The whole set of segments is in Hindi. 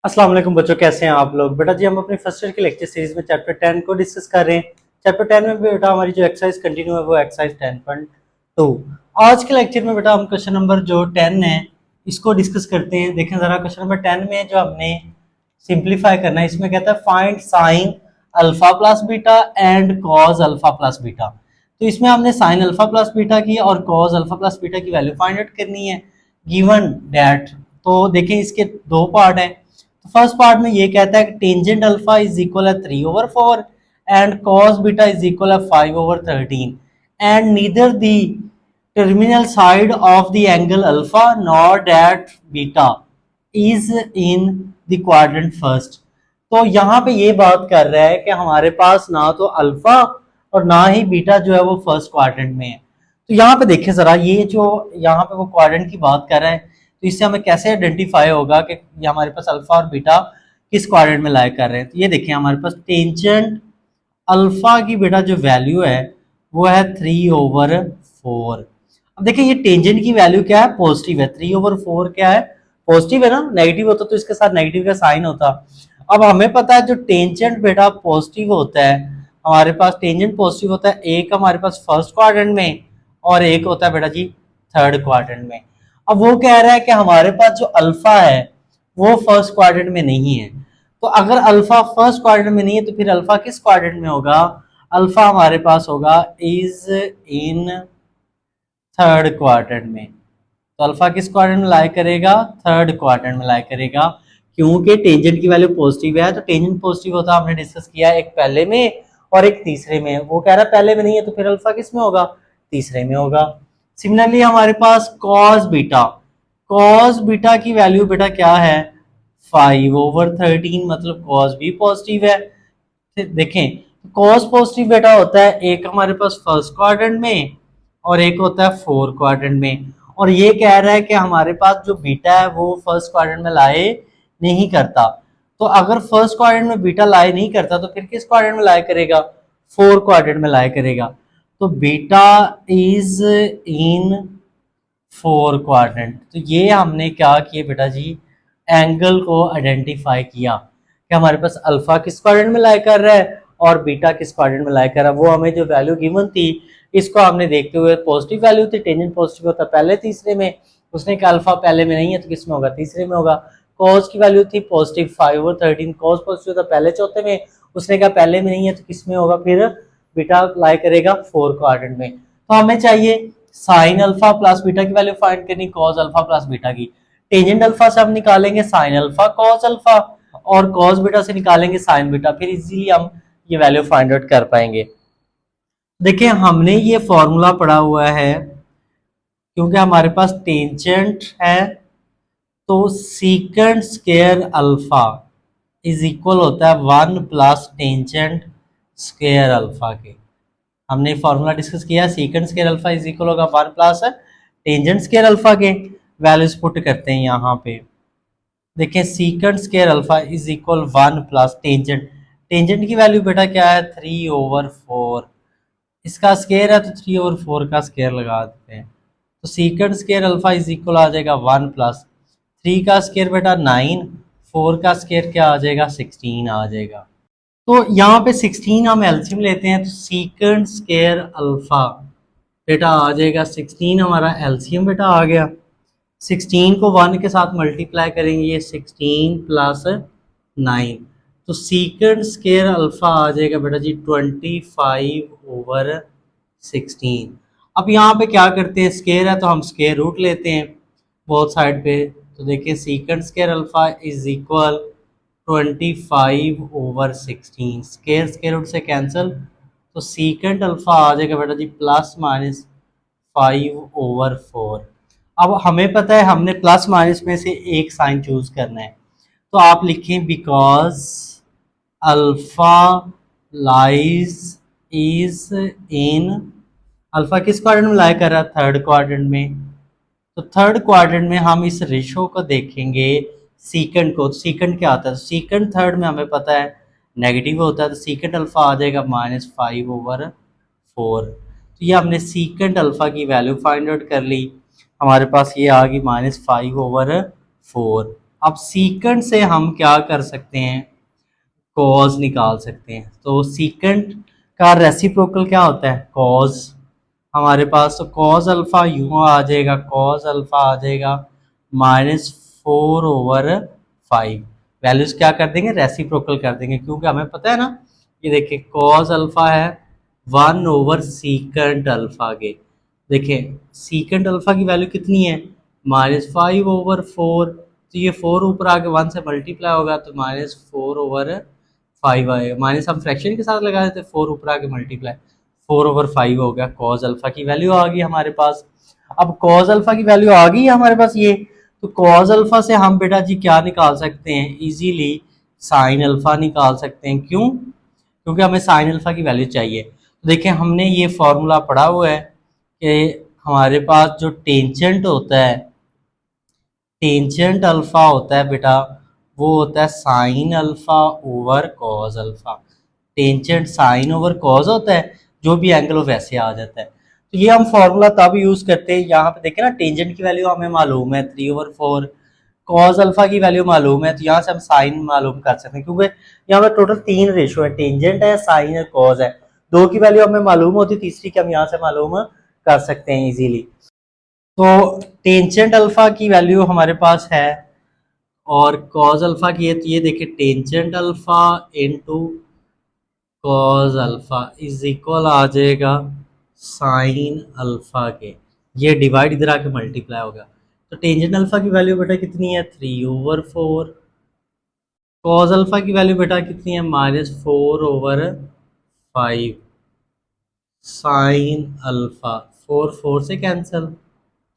अस्सलाम वालेकुम बच्चों, कैसे हैं आप लोग। बेटा जी हम अपनी फर्स्ट ईयर के लेक्चर सीरीज में चैप्टर 10 को डिस्कस कर रहे हैं। चैप्टर 10 में बेटा हमारी जो एक्सरसाइज कंटिन्यू है वो एक्सरसाइज 10.2। आज के लेक्चर में बेटा हम क्वेश्चन नंबर जो 10 है इसको डिस्कस करते हैं। देखें जरा, क्वेश्चन नंबर 10 में जो हमने सिंप्लीफाई करना है, इसमें कहता है find sign alpha plus beta and cause alpha plus beta. तो इसमें हमने साइन अल्फा प्लस बीटा की और कॉज अल्फा प्लस बीटा की वैल्यू फाइंड आउट करनी है गिवन दैट। तो देखें इसके दो पार्ट हैं। तो फर्स्ट पार्ट में ये कहता है कि टेंजेंट अल्फा इज इक्वल है 3/4 and cos beta is equal है 5/13 and neither the terminal side of the angle alpha nor that beta is in the quadrant first. तो यहाँ पे ये बात कर रहा है कि हमारे पास ना तो अल्फा और ना ही बीटा जो है वो फर्स्ट क्वाड्रेंट में है। तो यहाँ पे देखें जरा, ये जो यहाँ पे वो क्वाड्रेंट की बात कर रहे हैं, तो इससे हमें कैसे आइडेंटिफाई होगा कि ये हमारे पास अल्फा और बीटा किस क्वाड्रेंट में लाई कर रहे हैं। तो ये देखिए हमारे पास टेंजेंट अल्फा की बेटा जो वैल्यू है वो है 3/4। अब देखिए ये टेंजेंट की वैल्यू क्या है, पॉजिटिव है। 3/4 क्या है, पॉजिटिव है ना, नेगेटिव होता तो इसके साथ नेगेटिव का साइन होता। अब हमें पता है जो टेंजेंट बेटा पॉजिटिव होता है, हमारे पास टेंजेंट पॉजिटिव होता है, एक हमारे पास फर्स्ट क्वाड्रेंट में और एक होता है बेटा जी थर्ड क्वाड्रेंट में। अब वो कह रहा है कि हमारे पास जो अल्फा है वो फर्स्ट क्वाड्रेंट में नहीं है। तो अगर अल्फा फर्स्ट क्वाड्रेंट में नहीं है तो फिर अल्फा किस क्वाड्रेंट में होगा, अल्फा हमारे पास होगा इज इन थर्ड क्वाड्रेंट में। तो अल्फा किस क्वाड्रेंट में लाई करेगा, थर्ड क्वाड्रेंट में लाई करेगा, क्योंकि टेंजेंट की वैल्यू पॉजिटिव है। तो टेंजेंट पॉजिटिव होता है, हमने डिस्कस किया एक पहले में और एक तीसरे में। वो कह रहा है पहले में नहीं है तो फिर अल्फा किस में होगा, तीसरे में होगा। सिमिलरली हमारे पास कॉस बीटा, कॉस बीटा की वैल्यू बेटा क्या है 5/13, मतलब कॉस भी पॉजिटिव है। देखें कॉस पॉजिटिव बेटा होता है एक हमारे पास फर्स्ट क्वाड्रेंट में और एक होता है फोर्थ क्वाड्रेंट में। और ये कह रहा है कि हमारे पास जो बीटा है वो फर्स्ट क्वाड्रेंट में लाए नहीं करता। तो अगर फर्स्ट क्वाड्रेंट में बीटा लाए नहीं करता तो फिर किस क्वाड्रेंट में लाए करेगा, फोर्थ क्वाड्रेंट में लाए करेगा। तो beta is in four quadrant. तो ये हमने क्या किया बेटा जी, एंगल को आइडेंटिफाई किया कि हमारे पास अल्फा किस क्वाड्रेंट में लाई कर रहा है और बीटा किस क्वाड्रेंट में लाई कर रहा है। वो हमें जो वैल्यू गिवन थी इसको हमने देखते हुए, पॉजिटिव वैल्यू थी, टेंजेंट पॉजिटिव होता पहले तीसरे में, उसने कहा अल्फा पहले में नहीं है तो किस में होगा, तीसरे में होगा। कॉस की वैल्यू थी पॉजिटिव 5/13, कॉस पॉजिटिव होता पहले चौथे में, उसने कहा पहले में नहीं है तो किस में होगा, फिर बीटा लाई करेगा फोर्थ क्वाड्रेंट में। तो हमें चाहिए साइन अल्फा प्लस बीटा की वैल्यू फाइंड करनी, कॉस अल्फा प्लस बीटा की। टेंजेंट अल्फा से हम निकालेंगे साइन अल्फा कॉस अल्फा और कॉस बीटा से निकालेंगे साइन बीटा, फिर इजीली हम ये वैल्यू फाइंड आउट कर पाएंगे। देखिए हमने ये फॉर्मूला पढ़ा हुआ है, क्योंकि हमारे पास टेंजेंट है तो secant square alpha is equal होता है 1 प्लस टेंजेंट स्क्वायर अल्फा के। हमने फॉर्मूला डिस्कस किया, secant square alpha is equal होगा 1 प्लस टेंजेंट स्क्वायर अल्फा के। वैल्यूज पुट करते हैं यहाँ पे। देखें secant square alpha is equal 1 plus tangent, tangent की वैल्यू बेटा क्या है 3/4, इसका स्क्वायर है तो 3/4 का स्क्वायर लगा देते हैं। तो secant square alpha is equal आ जाएगा 1 प्लस 3 का स्क्वायर बेटा 9, 4 का स्क्वायर क्या आ जाएगा 16 आ जाएगा। तो यहाँ पे 16 हम एलसीएम लेते हैं तो सीकेंट स्क्वायर अल्फा बेटा आ जाएगा 16, हमारा एलसीएम बेटा आ गया। 16 को 1 के साथ मल्टीप्लाई करेंगे, ये 16 प्लस 9, तो सीकेंट स्क्वायर अल्फा आ जाएगा बेटा जी 25/16। अब यहाँ पे क्या करते हैं, स्क्वायर है तो हम स्क्वायर रूट लेते हैं बोथ साइड पे। तो देखिए secant square alpha is equal 25/16, square square root से कैंसिल, तो सीकेंट अल्फा आ जाएगा बेटा जी ±5/4। अब हमें पता है हमने प्लस माइनस में से एक साइन चूज करना है, तो आप लिखें because alpha lies is in, alpha किस क्वाड्रेंट में लाई कर रहा है, थर्ड क्वाड्रेंट में। तो थर्ड क्वाड्रेंट में हम इस रेशो को देखेंगे सीकेंट को। सीकेंट क्या आता है, सीकेंट थर्ड में हमें पता है नेगेटिव होता है, तो सीकेंट अल्फा आ जाएगा -5/4। तो ये हमने सीकेंट अल्फा की वैल्यू फाइंड आउट कर ली, हमारे पास ये आ गई -5/4। अब सीकेंट से हम क्या कर सकते हैं, कॉज निकाल सकते हैं। तो सीकेंट का रेसिप्रोकल क्या होता है, कॉज। हमारे पास तो कॉज अल्फा यूं आ जाएगा, कॉज अल्फा आ जाएगा -4/5। वैल्यूज क्या कर देंगे, रेसिप्रोकल कर देंगे, क्योंकि हमें पता है ना, ये देखिए कॉज अल्फा है 1/सीकेंट अल्फा के। देखिए सीकेंट अल्फा की वैल्यू कितनी है, -5/4। तो ये 4 ऊपर आके 1 से मल्टीप्लाई होगा तो -4/5 आएगा। माइनस हम फ्रैक्शन के साथ लगा देते, 4 ऊपर आके मल्टीप्लाई, 4/5 हो गया। कॉज अल्फा की वैल्यू आ गई हमारे पास। अब कॉज अल्फा की वैल्यू आ गई है हमारे पास ये, तो कॉज अल्फा से हम बेटा जी क्या निकाल सकते हैं, इजीली साइन अल्फा निकाल सकते हैं। क्यों, क्योंकि हमें साइन अल्फा की वैल्यू चाहिए। तो देखिए हमने ये फॉर्मूला पढ़ा हुआ है कि हमारे पास जो टेंजेंट होता है, टेंजेंट अल्फा होता है बेटा, वो होता है sine alpha over cos alpha. Tangent sine over cos होता है, जो भी एंगल हो वैसे आ जाता है। तो ये हम फॉर्मूला तब यूज करते हैं, यहाँ पे देखें ना, टेंजेंट की वैल्यू हमें मालूम है 3/4, कॉज अल्फा की वैल्यू मालूम है, तो यहाँ से हम साइन मालूम कर सकते हैं, क्योंकि यहाँ पे टोटल 3 रेशो है, टेंजेंट है, साइन है, कॉज है। 2 की वैल्यू हमें मालूम होती, तीसरी की हम यहाँ से मालूम कर सकते हैं इजीली। तो टेंजेंट अल्फा की वैल्यू हमारे पास है, और कॉज अल्फा की है, तो ये देखिए tangent alpha into cos alpha is equal आ जाएगा साइन अल्फा के। ये डिवाइड इधर आके मल्टीप्लाई होगा, तो टेंजेंट अल्फा की वैल्यू बेटा कितनी है, 3/4। कॉज अल्फा की वैल्यू बेटा कितनी है, -4/5। साइन अल्फा 4 4 से कैंसिल,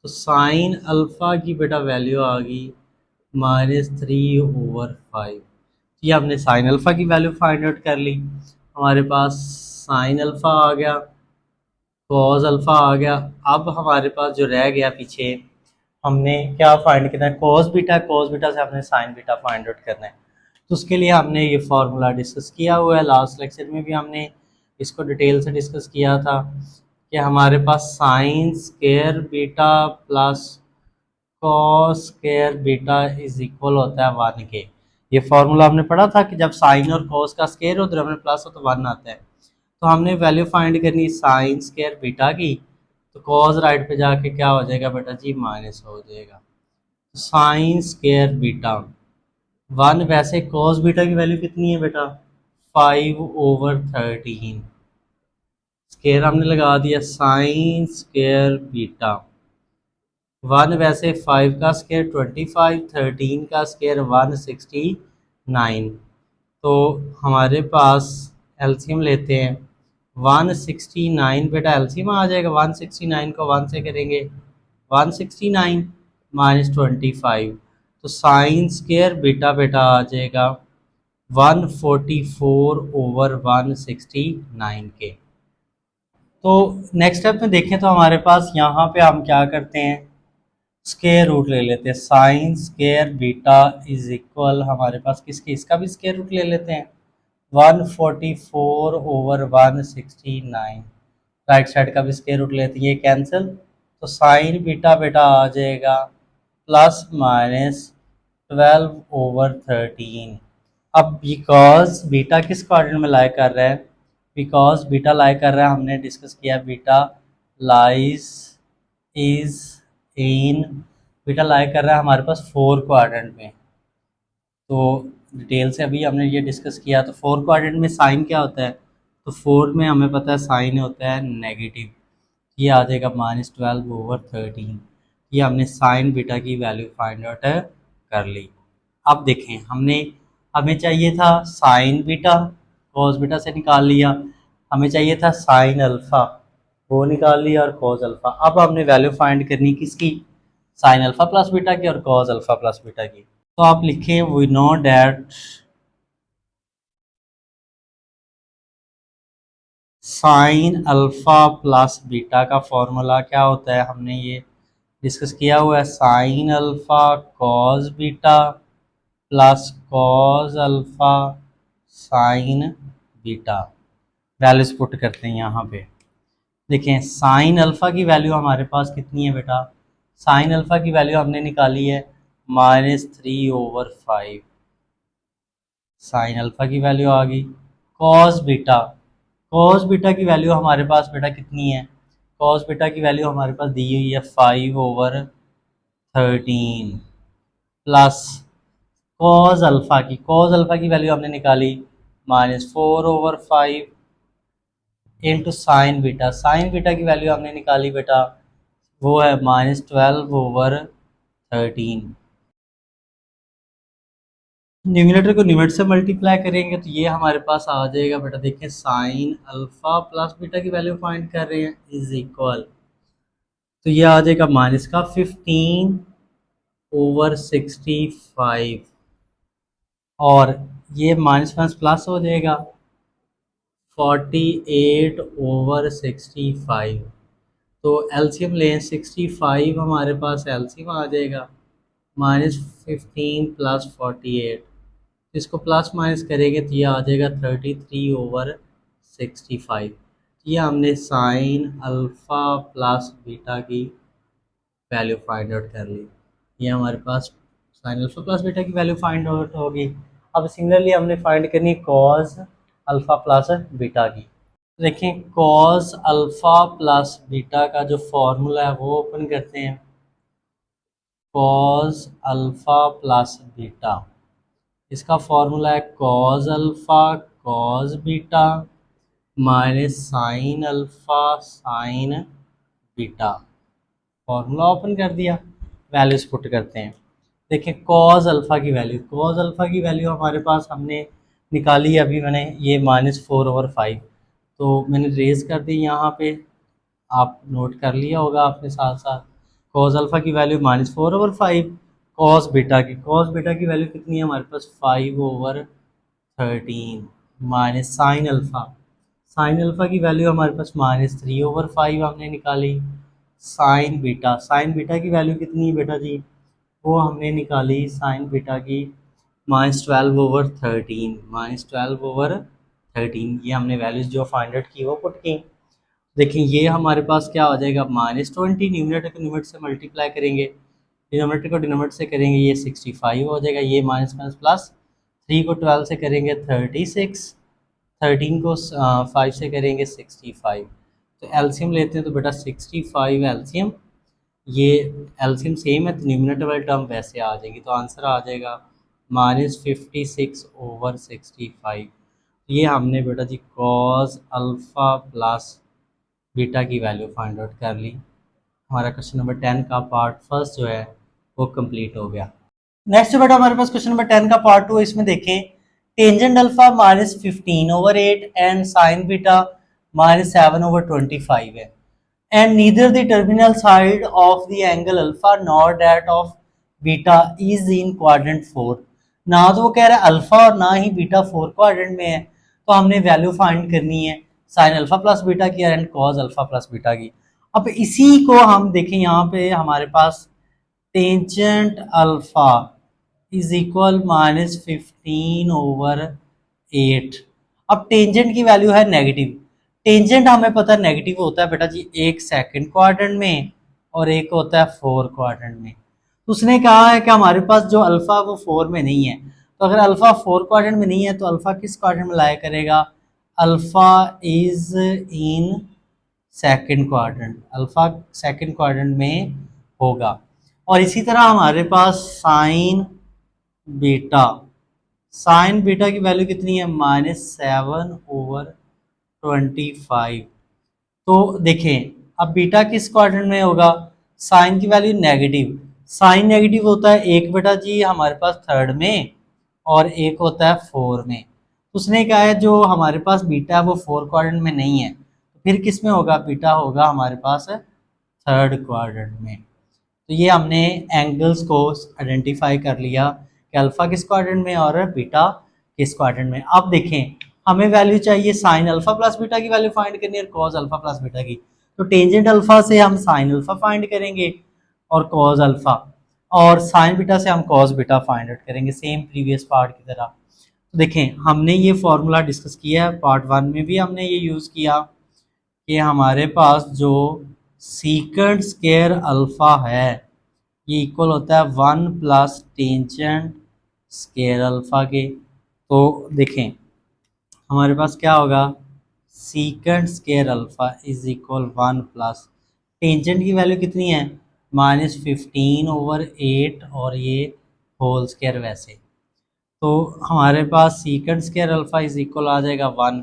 तो साइन अल्फा की बेटा वैल्यू आ गई -3/5। ये हमने साइन अल्फा की वैल्यू फाइंड आउट कर ली। हमारे पास साइन अल्फा आ गया, कॉज अल्फा आ गया। अब हमारे पास जो रह गया पीछे, हमने क्या फाइंड करना है, कॉज बीटा। कॉज बीटा से हमने साइन बीटा फाइंड आउट करना है, तो उसके लिए हमने ये फार्मूला डिस्कस किया हुआ है। लास्ट लेक्चर में भी हमने इसको डिटेल से डिस्कस किया था कि हमारे पास sine square beta plus cos square beta is equal होता है 1 के। ये फार्मूला हमने पढ़ा था कि जब साइन और कॉस का स्क्वायर हो तो हमें प्लस हो तो 1 आता है। तो हमने वैल्यू फाइंड करनी साइन स्क्वायर बीटा की, तो कॉस राइट पे जाके क्या हो जाएगा बेटा जी, माइनस हो जाएगा। साइन स्क्वायर बीटा 1, वैसे कॉस बीटा की वैल्यू कितनी है बेटा, 5/13। स्क्वायर हमने लगा दिया, साइन स्क्वायर बीटा 1, वैसे 5 का स्क्वायर 25, 13 का स्क्वायर 169। तो हमारे पास एलसीएम लेते हैं, 169 बेटा एलसीएम आ जाएगा, 169 को 1 से करेंगे 169 -25, तो साइन स्क्वायर बीटा बेटा आ जाएगा 144/169 के। तो नेक्स्ट स्टेप में देखें तो हमारे पास यहाँ पे हम क्या करते हैं, स्क्वायर रूट ले लेते हैं। Sign square beta is equal हमारे पास किसके, इसका भी स्क्वायर रूट ले लेते हैं, 144/169। राइट साइड का भी स्क्वायर रूट लेते हैं, ये कैंसिल, तो साइन बीटा बेटा आ जाएगा ±12/13। अब बिकॉज बीटा किस क्वाड्रेंट में लाई कर रहा है, बिकॉज बीटा लाई कर रहा है, हमने डिस्कस किया beta lies is in, beta lie कर रहा है हमारे पास 4 क्वाड्रेंट में। तो डिटेल से अभी हमने ये डिस्कस किया। तो 4 क्वाड्रेंट में साइन क्या होता है, तो 4 में हमें पता है साइन होता है नेगेटिव, ये आ जाएगा -12/13। ये हमने साइन बीटा की वैल्यू फाइंड आउट कर ली। अब देखें, हमने हमें चाहिए था साइन बीटा, कॉस बीटा से निकाल लिया, हमें चाहिए था साइन अल्फा, वो निकाल लिया, और कॉस अल्फा। अब हमने वैल्यू फाइंड करनी किसकी, साइन अल्फा प्लस बीटा की और कॉस अल्फा प्लस बीटा की। तो आप लिखें we know that sine alpha plus beta का फॉर्मूला क्या होता है, हमने ये डिस्कस किया हुआ है, sine alpha cos beta plus cos alpha sine beta. Values put करते हैं यहाँ पे। देखें साइन अल्फा की वैल्यू हमारे पास कितनी है बेटा, साइन अल्फा की वैल्यू हमने निकाली है -3/5 साइन अल्फा की वैल्यू आ गई। कॉस बीटा की वैल्यू हमारे पास बेटा कितनी है? कॉस बीटा की वैल्यू हमारे पास दी हुई है 5/13 प्लस कॉस अल्फा की वैल्यू हमने निकाली -4/5 इंटू साइन बीटा की वैल्यू हमने निकाली बेटा, वो है -12/13। न्यूमिनेटर को न्यूमरेटर से मल्टीप्लाई करेंगे तो ये हमारे पास आ जाएगा बेटा, देखिए साइन अल्फा प्लस बीटा की वैल्यू फाइंड कर रहे हैं इज इक्वल, तो ये आ जाएगा माइनस का 15/65 और ये माइनस माइनस प्लस हो जाएगा 48/65। तो एलसीएम लें 65, हमारे पास एलसीएम आ जाएगा -15 + 48, इसको प्लस माइनस करेंगे तो ये आ जाएगा 33/65। ये हमने साइन अल्फ़ा प्लस बीटा की वैल्यू फाइंड आउट कर ली। ये हमारे पास साइन अल्फ़ा प्लस बीटा की वैल्यू फाइंड आउट होगी। अब सिमिलरली हमने फाइंड करनी कॉस अल्फ़ा प्लस बीटा की। देखें कॉस अल्फ़ा प्लस बीटा का जो फॉर्मूला है वो ओपन करते हैं। कॉस अल्फ़ा प्लस बीटा, इसका फॉर्मूला है cos alpha cos beta minus sine alpha sine beta. Formula open कर दिया, वैल्यूज पुट करते हैं। देखिए कॉस अल्फ़ा की वैल्यू हमारे पास हमने निकाली है, अभी मैंने ये -4/5 तो मैंने रेज कर दी यहाँ पे, आप नोट कर लिया होगा आपने साथ साथ। कॉस अल्फ़ा की वैल्यू -4/5, कॉस बीटा की वैल्यू कितनी है हमारे पास 5/13 माइनस साइन अल्फ़ा की वैल्यू हमारे पास -3/5 हमने निकाली। साइन बीटा की वैल्यू कितनी है बेटा जी, वो हमने निकाली साइन बीटा की -12/13 ये हमने वैल्यूज जो फाइंड आउट की वो पुट की। देखिए ये हमारे पास क्या हो जाएगा -20, न्यूमरेटर को न्यूमरेटर से मल्टीप्लाई करेंगे, डिनोमिनेटर को डिनोमिनेटर से करेंगे ये 65 हो जाएगा, ये माइनस माइनस प्लस 3 को 12 से करेंगे 36, 13 को 5 से करेंगे 65। तो एलसीएम लेते हैं तो बेटा 65 एलसीएम, ये एलसीएम सेम है तो न्यूमरेटर वाली टर्म वैसे आ जाएगी, तो आंसर आ जाएगा -56/65। ये हमने बेटा जी कॉस अल्फ़ा प्लस बीटा की वैल्यू फाइंड आउट कर ली। हमारा क्वेश्चन नंबर 10 का पार्ट फर्स्ट जो है वो कंप्लीट हो गया। नेक्स्ट बेटा हमारे पास क्वेश्चन नंबर 10 का पार्ट 2, इसमें देखें tangent alpha -15/8 and sign beta -7/25 है and neither the terminal side of the angle alpha nor that of beta is in quadrant 4। ना तो वो कह रहा है अल्फा और ना ही बीटा 4 क्वाड्रेंट में है, तो हमने वैल्यू फाइंड करनी है साइन अल्फा प्लस बीटा की and cos alpha plus beta की। अब इसी को हम देखें, यहाँ पे हमारे पास टेंजेंट अल्फा इज इक्वल -15/8। अब टेंजेंट की वैल्यू है नेगेटिव, टेंजेंट हमें पता है नेगेटिव होता है बेटा जी, एक सेकंड क्वाड्रेंट में और एक होता है 4 क्वाड्रेंट में। तो उसने कहा है कि हमारे पास जो अल्फा वो 4 में नहीं है, तो अगर अल्फा 4 क्वाड्रेंट में नहीं है तो अल्फा किस क्वाड्रेंट में लाया करेगा, alpha is in second quadrant, alpha second quadrant में होगा। और इसी तरह हमारे पास साइन बीटा की वैल्यू कितनी है -7/25। तो देखें अब बीटा किस क्वाड्रेंट में होगा, साइन की वैल्यू नेगेटिव, साइन नेगेटिव होता है एक बेटा जी हमारे पास थर्ड में और एक होता है 4 में। उसने कहा है जो हमारे पास बीटा है वो 4 क्वाड्रेंट में नहीं है, तो फिर किस में होगा, बीटा होगा हमारे पास थर्ड क्वाड्रेंट में। तो ये हमने एंगल्स को आइडेंटिफाई कर लिया कि अल्फा किस क्वाड्रेंट में और बीटा किस क्वाड्रेंट में। अब देखें हमें वैल्यू चाहिए साइन अल्फा प्लस बीटा की वैल्यू फाइंड करनी है और कॉस अल्फा प्लस बीटा की, तो टेंजेंट अल्फा से हम साइन अल्फा फाइंड करेंगे और कॉस अल्फा, और साइन बीटा से हम कॉस बीटा फाइंड आउट करेंगे सेम प्रीवियस पार्ट की तरह। तो देखें हमने ये फॉर्मूला डिस्कस किया है, पार्ट 1 में भी हमने ये यूज़ किया कि हमारे पास जो सीकेंट स्क्वायर अल्फा है ये इक्वल होता है 1 प्लस टेंजेंट स्केयर अल्फा के। तो देखें हमारे पास क्या होगा, secant square alpha is equal 1 plus tangent की वैल्यू कितनी है, -15/8 और ये होल स्केयर वैसे। तो हमारे पास secant square alpha is equal आ जाएगा 1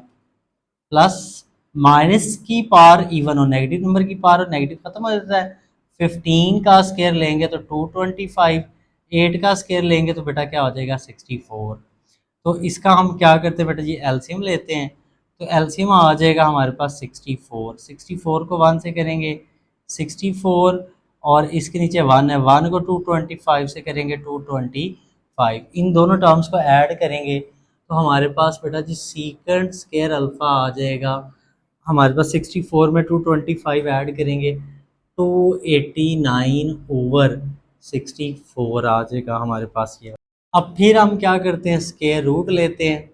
प्लस माइनस की पावर इवन और नेगेटिव नंबर की पावर नेगेटिव खत्म हो जाता है। 15 का स्केयर लेंगे तो 225, 8 का स्केयर लेंगे तो बेटा क्या हो जाएगा 64। तो इसका हम क्या करते हैं बेटा जी, एलसीएम लेते हैं। तो एलसीएम आ जाएगा हमारे पास 64। 64 को 1 से करेंगे 64, और इसके नीचे 1 है, 1 को 225 से करेंगे 225। इन दोनों टर्म्स को ऐड करेंगे तो हमारे पास बेटा जी सीकेंट स्केयर अल्फा आ जाएगा। हमारे पास 64 में 225 ऐड करेंगे 289/64 आ जाएगा हमारे पास ये। अब फिर हम क्या करते हैं, स्क्वायर रूट लेते हैं।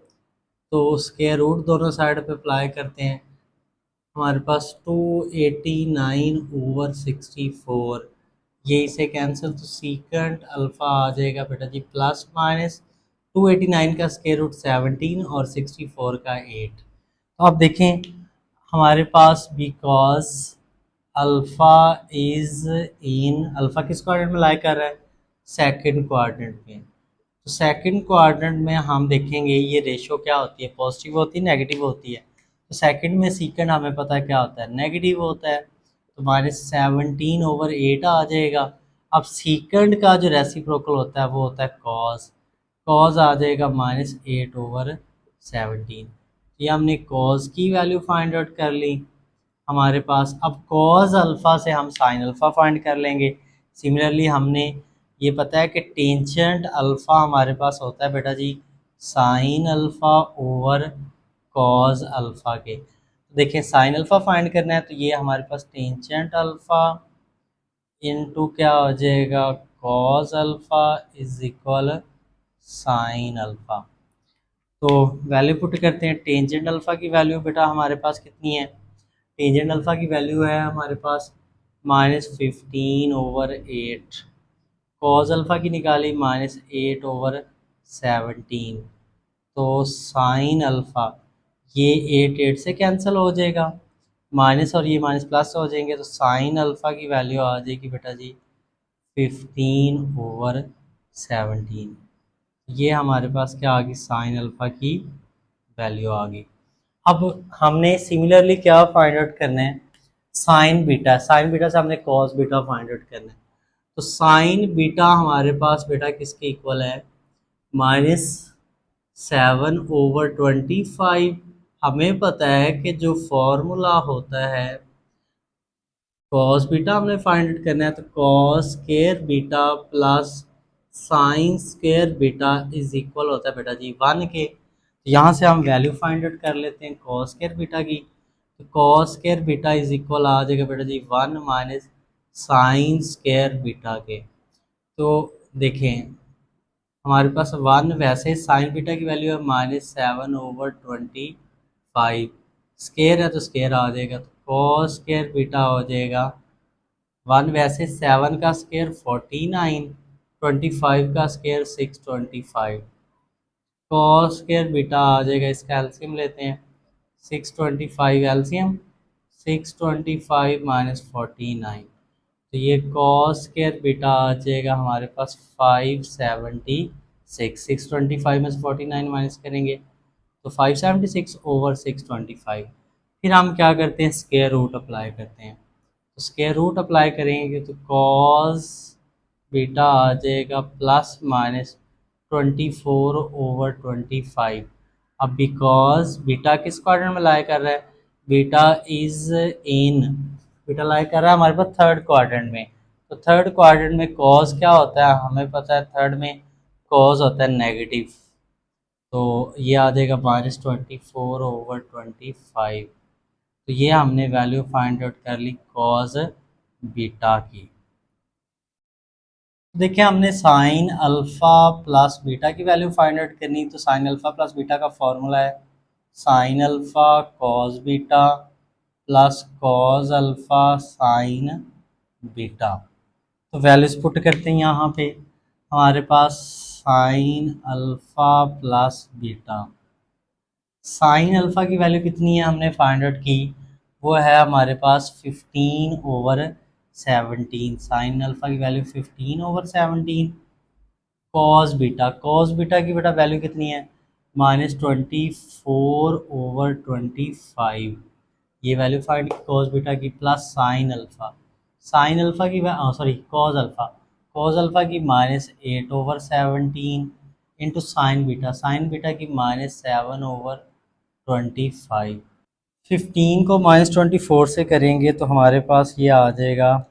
तो स्क्वायर रूट दोनों साइड पे अप्लाई करते हैं। हमारे पास 289/64, ये इसे कैंसिल तो सीकेंट अल्फ़ा आ जाएगा बेटा जी प्लस माइनस 289 का स्क्वायर रूट 17 और 64 का 8। तो आप देखें हमारे पास because alpha is in, alpha किस क्वाड्रेंट में लाई कर रहा है, सेकंड क्वाड्रेंट में। तो सेकंड क्वाड्रेंट में हम देखेंगे ये रेशो क्या होती है, पॉजिटिव होती है नेगेटिव होती है। तो सेकंड में सीकेंड हमें पता है क्या होता है, नेगेटिव होता है। तो -17/8 आ जाएगा। अब सीकेंड का जो रेसिप्रोकल होता है वो होता है कॉस, कॉस आ जाएगा -8/17। ये हमने कॉस की वैल्यू फाइंड आउट कर ली हमारे पास। अब कॉस अल्फ़ा से हम साइन अल्फ़ा फाइंड कर लेंगे। सिमिलरली हमने ये पता है कि टेंजेंट अल्फ़ा हमारे पास होता है बेटा जी sine alpha over cos alpha के। तो देखिए साइन अल्फ़ा फाइंड करना है तो ये हमारे पास टेंजेंट अल्फ़ा इनटू क्या हो जाएगा cos alpha is equal sine alpha. तो वैल्यू पुट करते हैं। टेंजेंट अल्फ़ा की वैल्यू बेटा हमारे पास कितनी है, टेंजेंट अल्फ़ा की वैल्यू है हमारे पास -15/8। कॉस अल्फ़ा की निकाली -8/17। तो साइन अल्फ़ा ये 8 से कैंसिल हो जाएगा, माइनस और ये माइनस प्लस हो जाएंगे। तो साइन अल्फ़ा की वैल्यू आ जाएगी बेटा जी 15/17। ये हमारे पास क्या आ गई, साइन अल्फ़ा की वैल्यू आ गई। अब हमने सिमिलरली क्या फाइंड आउट करना है, साइन बीटा। साइन बीटा से हमने कॉस बीटा फाइंड आउट करना है। तो साइन बीटा हमारे पास बेटा किसके इक्वल है, -7/25। हमें पता है कि जो फॉर्मूला होता है कॉस बीटा हमने फाइंड आउट करना है, तो cos square beta plus sign square beta is equal होता है बेटा जी 1 के। तो यहाँ से हम वैल्यू फाइंड आउट कर लेते हैं कॉस स्क्वायर बीटा की। तो cos square beta is equal आ जाएगा बेटा जी 1 माइनस साइन स्क्वायर बीटा के। तो देखें हमारे पास 1 वैसे साइन बीटा की वैल्यू है -7/25, स्केयर है तो स्केयर आ जाएगा। तो कॉस स्क्वायर बीटा हो जाएगा 1 वैसे 7 का स्केयर 49, 25 का स्केयर 625। कॉस स्क्वायर बीटा आ जाएगा, इसका एलसीएम लेते हैं 625 एलसीएम 625 -49। तो ये कॉस स्क्वायर बीटा आ जाएगा हमारे पास 576। 625 में से 49 माइनस करेंगे तो 576/625। फिर हम क्या करते हैं, स्क्वायर रूट अप्लाई करते हैं। तो स्क्वायर रूट अप्लाई करेंगे तो कॉस बीटा आ जाएगा +-24/25। अब बिकॉज बीटा किस क्वाड्रेंट में लाई कर रहा है, beta is in, beta lie कर रहा है हमारे पास थर्ड क्वाड्रेंट में। तो थर्ड क्वाड्रेंट में कॉस क्या होता है हमें पता है, थर्ड में कॉस होता है नेगेटिव। तो ये आ जाएगा -24/25। तो ये हमने वैल्यू फाइंड आउट कर ली कॉस बीटा की। देखिए हमने साइन अल्फ़ा प्लस बीटा की वैल्यू फाइंड आउट करनी। तो साइन अल्फ़ा प्लस बीटा का फॉर्मूला है sine alpha cos beta plus cos alpha sine beta. तो वैल्यूज पुट करते हैं यहाँ पे। हमारे पास sine alpha plus beta, sine alpha की वैल्यू कितनी है हमने फाइंड आउट की, वो है हमारे पास 15/17। साइन अल्फा की वैल्यू 15/17। कॉस बीटा की बेटा वैल्यू कितनी है, -24/25। ये वैल्यू फाइंड की कॉस बीटा की, प्लस साइन अल्फा की सॉरी कॉस अल्फा की -8/17 इंटू साइन बीटा की -7/25। 15 को -24 से करेंगे तो हमारे पास ये आ जाएगा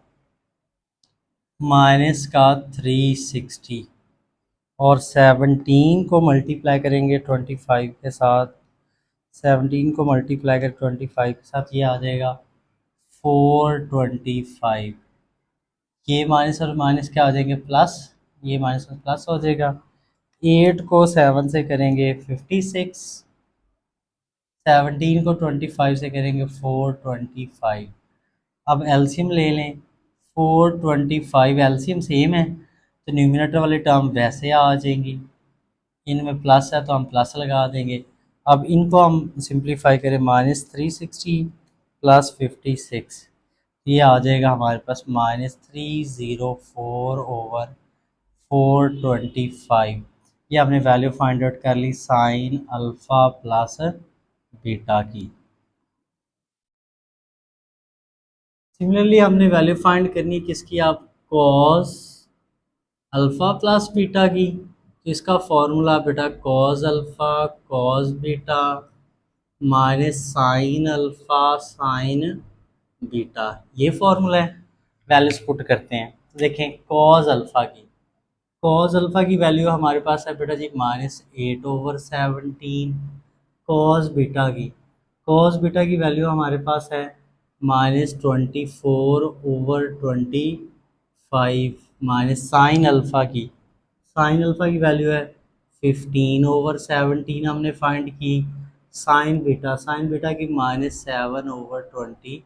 माइनस का 360, और 17 को मल्टीप्लाई करेंगे 25 के साथ, 17 को मल्टीप्लाई कर 25 के साथ ये आ जाएगा 425। ये माइनस और माइनस क्या आ जाएंगे प्लस, ये माइनस और प्लस हो जाएगा। 8 को 7 से करेंगे 56, 17 को 25 से करेंगे 425। अब एलसीएम ले लें, 425 एलसीएम सेम है तो न्यूमिनेटर वाले टर्म वैसे आ जाएंगी, इनमें प्लस है तो हम प्लस लगा देंगे। अब इनको हम सिंप्लीफाई करें, -360 प्लस 56, ये आ जाएगा हमारे पास -304/425। ये हमने वैल्यू फाइंड आउट कर ली साइन अल्फा प्लस बीटा की। सिमिलरली हमने वैल्यू फाइंड करनी है किसकी, आप कॉस अल्फ़ा प्लस बीटा की। तो इसका फॉर्मूला बेटा cos alpha cos beta minus sine alpha sine beta, ये फॉर्मूला है। वैल्यूज पुट करते हैं तो देखें कॉस अल्फ़ा की वैल्यू हमारे पास है बेटा जी -8/17। कॉस बीटा की वैल्यू हमारे पास है -24/25। माइनस साइन अल्फ़ा की वैल्यू है 15/17 हमने फाइंड की। साइन बीटा की -7/25।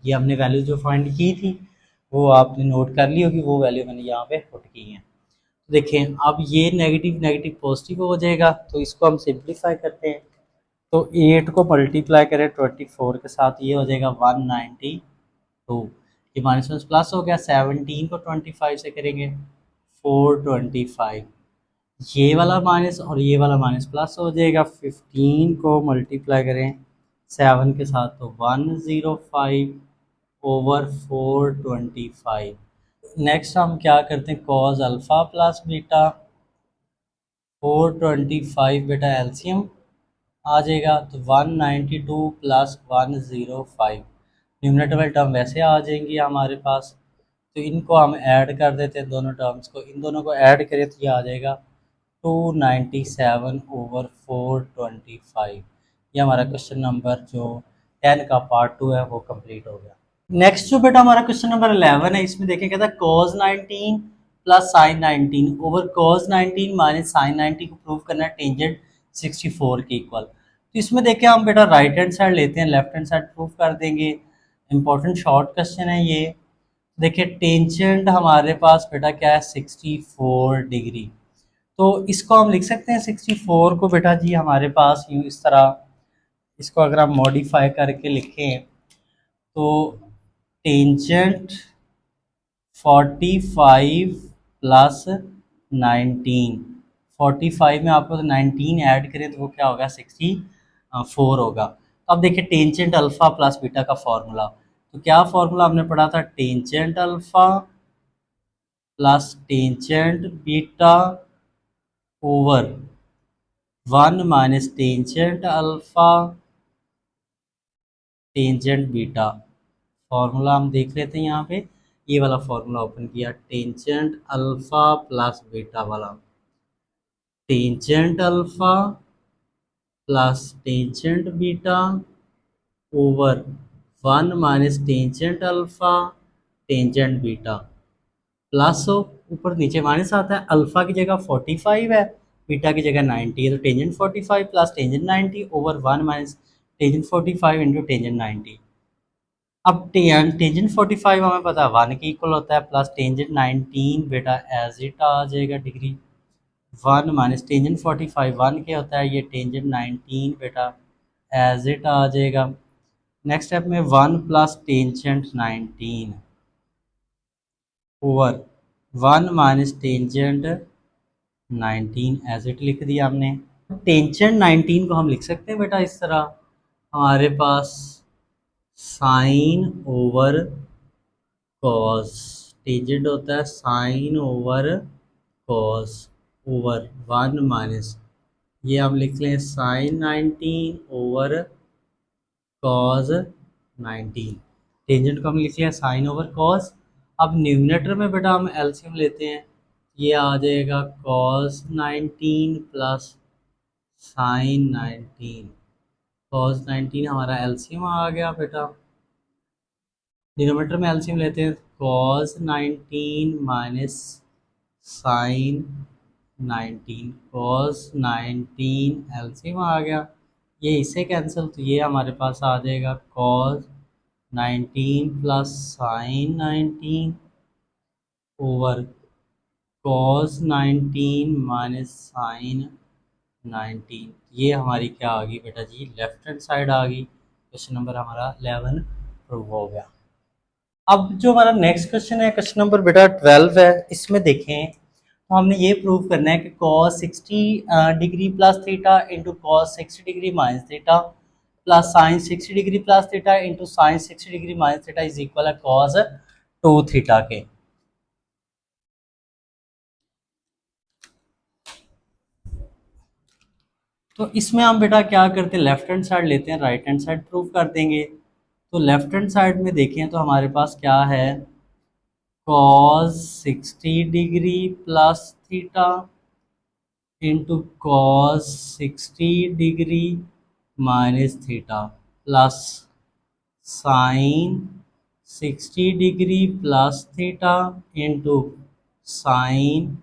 ये हमने वैल्यू जो फाइंड की थी वो आपने नोट कर ली होगी, वो वैल्यू मैंने यहाँ पे पुट की है। देखें अब ये नेगेटिव नेगेटिव पॉजिटिव हो जाएगा तो इसको हम सिंप्लीफाई करते हैं। तो 8 को मल्टीप्लाई करें 24 के साथ, ये हो जाएगा 192। ये माइनस माइनस प्लस हो गया, 17 को 25 से करेंगे 425। ये वाला माइनस और ये वाला माइनस प्लस हो जाएगा। 15 को मल्टीप्लाई करें 7 के साथ तो 105/425। नेक्स्ट हम क्या करते हैं, कॉस अल्फ़ा प्लस बीटा 425 बेटा एलसीएम आ जाएगा तो 192 प्लस 105। न्यूमरेटर वाली टर्म वैसे आ जाएंगी हमारे पास, तो इनको हम ऐड कर देते हैं दोनों टर्म्स को, इन दोनों को ऐड करें तो ये आ जाएगा 297/425। ये हमारा क्वेश्चन नंबर जो 10 का पार्ट 2 है वो कंप्लीट हो गया। नेक्स्ट जो बेटा हमारा क्वेश्चन नंबर 11 है, इसमें देखें कहता है cos 19 plus sine 19 over cos 19 minus sine 90 को प्रूव करना है टेंजेंट 64 के इक्वल। तो इसमें देखें हम बेटा राइट हैंड साइड लेते हैं, लेफ्ट हैंड साइड प्रूव कर देंगे। इंपॉर्टेंट शॉर्ट क्वेश्चन है ये। देखिए टेंजेंट हमारे पास बेटा क्या है 64 डिग्री, तो इसको हम लिख सकते हैं 64 को बेटा जी हमारे पास यूँ इस तरह, इसको अगर हम मॉडिफाई करके लिखें तो टेंजेंट 45 प्लस 19, 45 में आपको 19 ऐड करें तो वो क्या होगा 64 होगा। तो अब देखिए टेंजेंट अल्फ़ा प्लस बीटा का फॉर्मूला, तो क्या फॉर्मूला हमने पढ़ा था, tangent alpha plus tangent beta over 1 minus tangent alpha tangent beta. Formula हम देख लेते हैं यहाँ पे, ये वाला फॉर्मूला ओपन किया, टेंजेंट अल्फा प्लस बीटा वाला, tangent alpha plus tangent beta over 1 minus tangent alpha tangent beta, plus हो ऊपर नीचे माइनस आता है, अल्फा की जगह 45 है, बीटा की जगह 90 है, तो tangent 45 plus tangent 90 over 1 minus tangent 45 into tangent 90। अब टेंजेंट 45 हमें पता है 1 के इक्वल होता है, प्लस टेंजेंट 19 बेटा एज इट आ जाएगा डिग्री, 1 माइनस टेंजेंट 45 1 के होता है, ये टेंजेंट 19 बेटा एज इट आ जाएगा। नेक्स्ट स्टेप में 1 plus tangent 19 over 1 minus tangent 19 as it लिख दिया हमने। टेंजेंट 19 को हम लिख सकते हैं बेटा इस तरह, हमारे पास साइन ओवर कॉस, टेंजेंट होता है sine over cos over 1 minus, ये हम लिख लें साइन 19 ओवर कॉस 19, टेंजेंट को हम लिख लिया साइन ओवर कॉस। अब न्यूमिनेटर में बेटा हम एलसीएम लेते हैं, ये आ जाएगा कॉस 19 प्लस साइन 19, कॉस 19 हमारा एलसीएम आ गया बेटा। डिनोमिनेटर में एलसीएम लेते हैं, cos 19 minus sine 19, cos 19 LCM आ गया, ये इससे कैंसिल, तो ये हमारे पास आ जाएगा cos 19 plus sine 19 over cos 19 minus sine 19, ये हमारी क्या आ गई बेटा जी, लेफ्ट हैंड साइड आ गई। क्वेश्चन नंबर हमारा 11 प्रूव हो गया। अब जो हमारा नेक्स्ट क्वेश्चन है, क्वेश्चन नंबर बेटा 12 है, इसमें देखें तो हमने ये प्रूव करना है कि cos 60 degree plus theta into cos 60 degree minus theta plus sign 60 degree plus theta into sine 60 degree minus theta is equal है कॉस 2 थीटा के। तो इसमें हम बेटा क्या करते हैं, लेफ्ट हैंड साइड लेते हैं, राइट हैंड साइड प्रूव कर देंगे। तो लेफ्ट हैंड साइड में देखें तो हमारे पास क्या है, cos 60 degree plus theta into cos 60 degree minus theta plus sign 60 degree plus theta into sine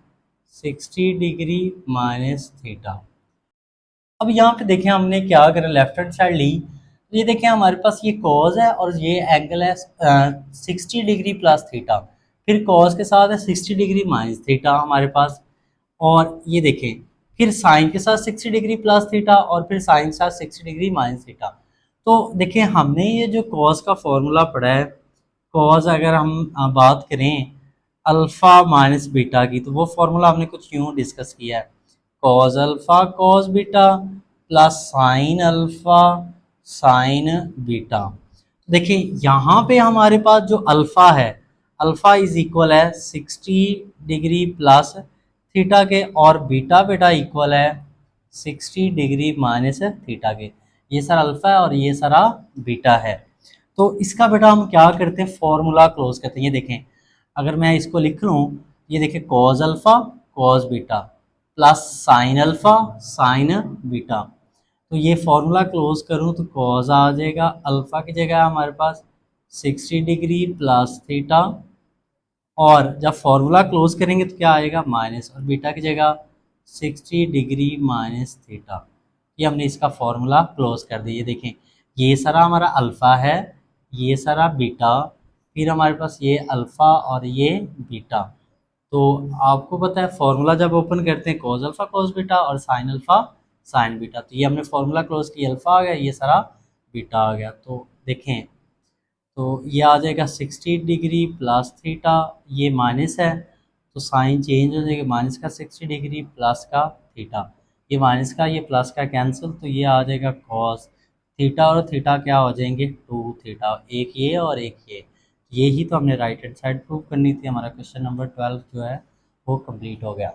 60 degree minus theta. अब यहाँ पे देखें हमने क्या करा, लेफ्ट हैंड साइड ली, तो ये देखें हमारे पास ये कॉज है और ये एंगल है 60 डिग्री प्लस थीटा, फिर कॉज के साथ है 60 डिग्री माइनस थीटा हमारे पास, और ये देखें फिर साइन के साथ 60 डिग्री प्लस थीटा और फिर साइन के साथ 60 डिग्री माइनस थीटा। तो देखें हमने ये जो कॉज का फॉर्मूला पढ़ा है, कॉज अगर हम बात करें अल्फ़ा माइनस बीटा की, तो वो फॉर्मूला हमने कुछ यूँ डिस्कस किया है, cos alpha cos beta plus sine alpha sine beta. देखिए यहाँ पे हमारे पास जो अल्फ़ा है, अल्फ़ा इज इक्वल है 60 डिग्री प्लस थीटा के, और बीटा बेटा इक्वल है 60 डिग्री माइनस थीटा के। ये सारा अल्फ़ा है और ये सारा बीटा है। तो इसका बेटा हम क्या करते हैं, फॉर्मूला क्लोज करते हैं। ये देखें अगर मैं इसको लिख लूँ, ये देखें cos alpha cos beta plus sine alpha sine beta, तो ये फॉर्मूला क्लोज करूँ तो कॉज आ जाएगा, अल्फ़ा की जगह हमारे पास 60 डिग्री प्लस थीटा, और जब फॉर्मूला क्लोज करेंगे तो क्या आएगा माइनस, और बीटा की जगह 60 डिग्री माइनस थीटा। ये हमने इसका फॉर्मूला क्लोज कर दिया। ये देखें ये सारा हमारा अल्फ़ा है, ये सारा बीटा, फिर हमारे पास ये अल्फ़ा और ये बीटा। तो आपको पता है फॉर्मूला जब ओपन करते हैं कॉस अल्फ़ा कॉस बीटा और साइन अल्फ़ा साइन बीटा, तो ये हमने फॉर्मूला क्लोज किया, अल्फ़ा आ गया, ये सारा बीटा आ गया। तो देखें तो ये आ जाएगा 60 डिग्री प्लस थीटा, ये माइनस है तो साइन चेंज हो जाएगा, माइनस का 60 डिग्री प्लस का थीटा, ये माइनस का ये प्लस का कैंसिल, तो ये आ जाएगा कॉस थीटा और थीटा क्या हो जाएंगे 2 थीटा, एक ये और एक ये ही तो हमने राइट हैंड साइड प्रूव करनी थी। हमारा क्वेश्चन नंबर 12 जो है वो कंप्लीट हो गया।